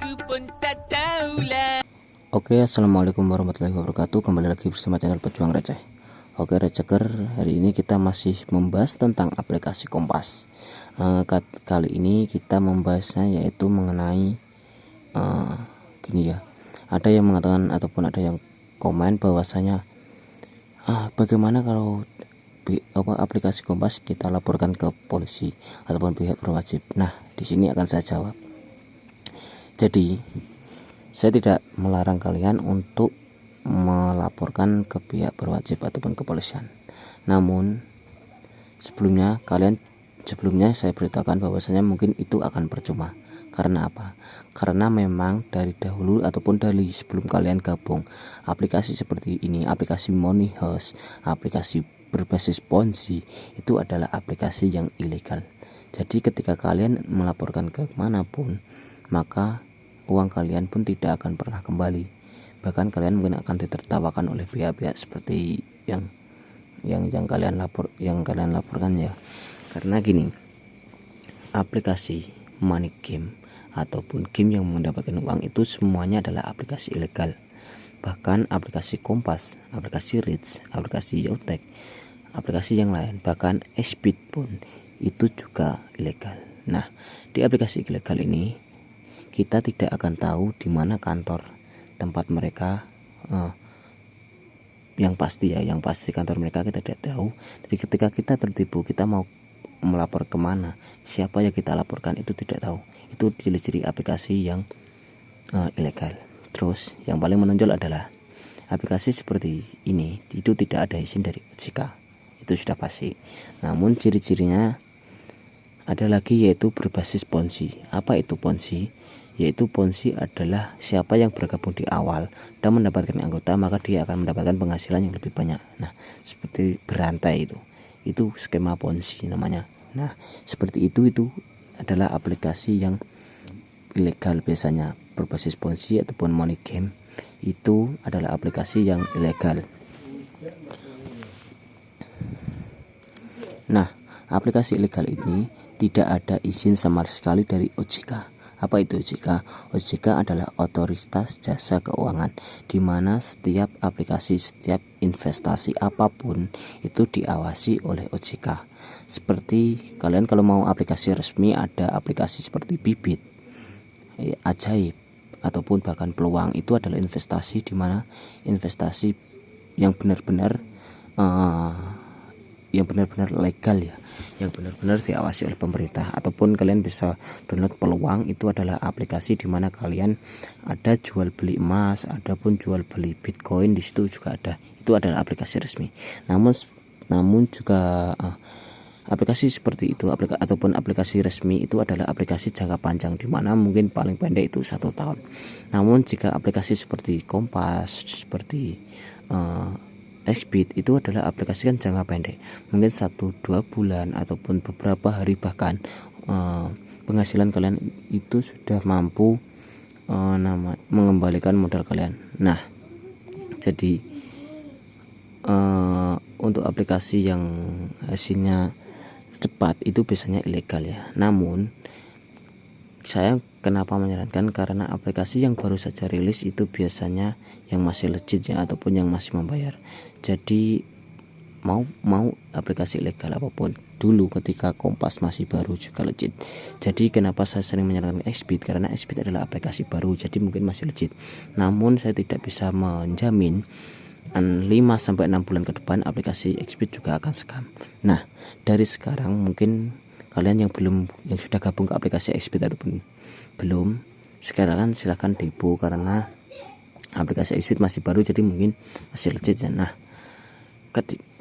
Aku pun tak tahulah. Oke, assalamualaikum warahmatullahi wabarakatuh. Kembali lagi bersama channel Pejuang Receh. Oke, Receker, hari ini kita masih membahas tentang aplikasi Kompas. Kali ini kita membahasnya yaitu mengenai gini ya. Ada yang mengatakan ataupun ada yang komen bahwasanya bagaimana kalau aplikasi Kompas kita laporkan ke polisi ataupun pihak berwajib. Nah, di sini akan saya jawab. Jadi saya tidak melarang kalian untuk melaporkan ke pihak berwajib ataupun kepolisian. Namun sebelumnya saya beritakan bahwasanya mungkin itu akan percuma. Karena apa? Karena memang dari dahulu ataupun dari sebelum kalian gabung aplikasi seperti ini, aplikasi Money House, aplikasi berbasis Ponzi, itu adalah aplikasi yang ilegal. Jadi ketika kalian melaporkan ke manapun, maka uang kalian pun tidak akan pernah kembali. Bahkan kalian mungkin akan ditertawakan oleh pihak-pihak seperti yang kalian laporkan ya. Karena gini, aplikasi money game ataupun game yang mendapatkan uang itu semuanya adalah aplikasi ilegal. Bahkan aplikasi Kompas, aplikasi Rich, aplikasi Yotek, aplikasi yang lain, bahkan Speed pun itu juga ilegal. Nah, di aplikasi ilegal ini kita tidak akan tahu di mana kantor tempat mereka, yang pasti kantor mereka kita tidak tahu. Jadi ketika kita tertipu, kita mau melapor kemana, siapa yang kita laporkan itu tidak tahu. Itu ciri-ciri aplikasi yang ilegal. Terus yang paling menonjol adalah aplikasi seperti ini itu tidak ada izin dari OJK, itu sudah pasti. Namun ciri-cirinya ada lagi, yaitu berbasis Ponzi. Apa itu Ponzi? Yaitu Ponzi adalah siapa yang bergabung di awal dan mendapatkan anggota, maka dia akan mendapatkan penghasilan yang lebih banyak. Nah, seperti berantai itu skema Ponzi namanya. Nah, seperti itu adalah aplikasi yang ilegal. Biasanya berbasis Ponzi ataupun money game itu adalah aplikasi yang ilegal. Nah, aplikasi ilegal ini tidak ada izin sama sekali dari OJK. Apa itu OJK? OJK adalah Otoritas Jasa Keuangan, di mana setiap aplikasi, setiap investasi apapun itu diawasi oleh OJK. Seperti kalian kalau mau aplikasi resmi, ada aplikasi seperti Bibit, Ajaib, ataupun bahkan Peluang. Itu adalah investasi, di mana investasi yang benar-benar legal ya, yang benar-benar diawasi oleh pemerintah. Ataupun kalian bisa download Peluang, itu adalah aplikasi di mana kalian ada jual beli emas, ada pun jual beli Bitcoin, di situ juga ada. Itu adalah aplikasi resmi. Namun juga aplikasi seperti itu ataupun aplikasi resmi itu adalah aplikasi jangka panjang, di mana mungkin paling pendek itu 1 tahun. Namun jika aplikasi seperti Kompas, seperti Speed, itu adalah aplikasi kan jangka pendek, mungkin 1-2 bulan ataupun beberapa hari, bahkan penghasilan kalian itu sudah mampu mengembalikan modal kalian. Nah, jadi untuk aplikasi yang hasilnya cepat itu biasanya ilegal ya. Namun saya kenapa menyarankan, karena aplikasi yang baru saja rilis itu biasanya yang masih legit ya, ataupun yang masih membayar. Jadi mau aplikasi ilegal apapun, dulu ketika Kompas masih baru juga legit. Jadi kenapa saya sering menyarankan Speed, karena Speed adalah aplikasi baru, jadi mungkin masih legit. Namun saya tidak bisa menjamin 5-6 bulan ke depan aplikasi Speed juga akan scam. Nah, dari sekarang mungkin kalian yang sudah gabung ke aplikasi Speed ataupun belum, sekarang kan silahkan depo, karena aplikasi Speed masih baru, jadi mungkin masih legit ya. Nah,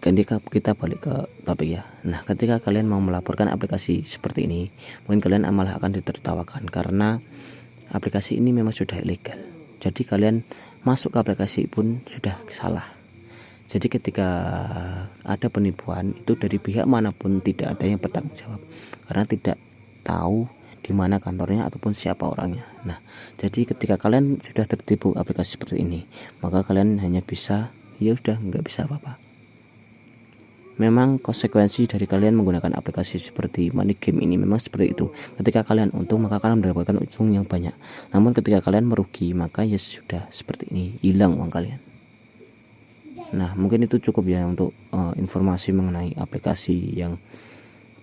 ketika kita balik ke topik ya. Nah, ketika kalian mau melaporkan aplikasi seperti ini, mungkin kalian malah akan ditertawakan, karena aplikasi ini memang sudah ilegal. Jadi kalian masuk ke aplikasi pun sudah salah. Jadi ketika ada penipuan itu dari pihak manapun tidak ada yang bertanggung jawab, karena tidak tahu di mana kantornya ataupun siapa orangnya. Nah, jadi ketika kalian sudah tertipu aplikasi seperti ini, maka kalian hanya bisa, ya udah, nggak bisa apa-apa. Memang konsekuensi dari kalian menggunakan aplikasi seperti money game ini memang seperti itu. Ketika kalian untung maka kalian mendapatkan untung yang banyak. Namun ketika kalian merugi maka ya sudah seperti ini, hilang uang kalian. Nah, mungkin itu cukup ya untuk informasi mengenai aplikasi yang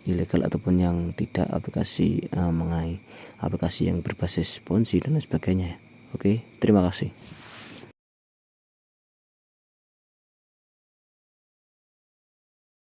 ilegal ataupun yang tidak, aplikasi mengenai aplikasi yang berbasis ponzi dan lain sebagainya. Oke, terima kasih.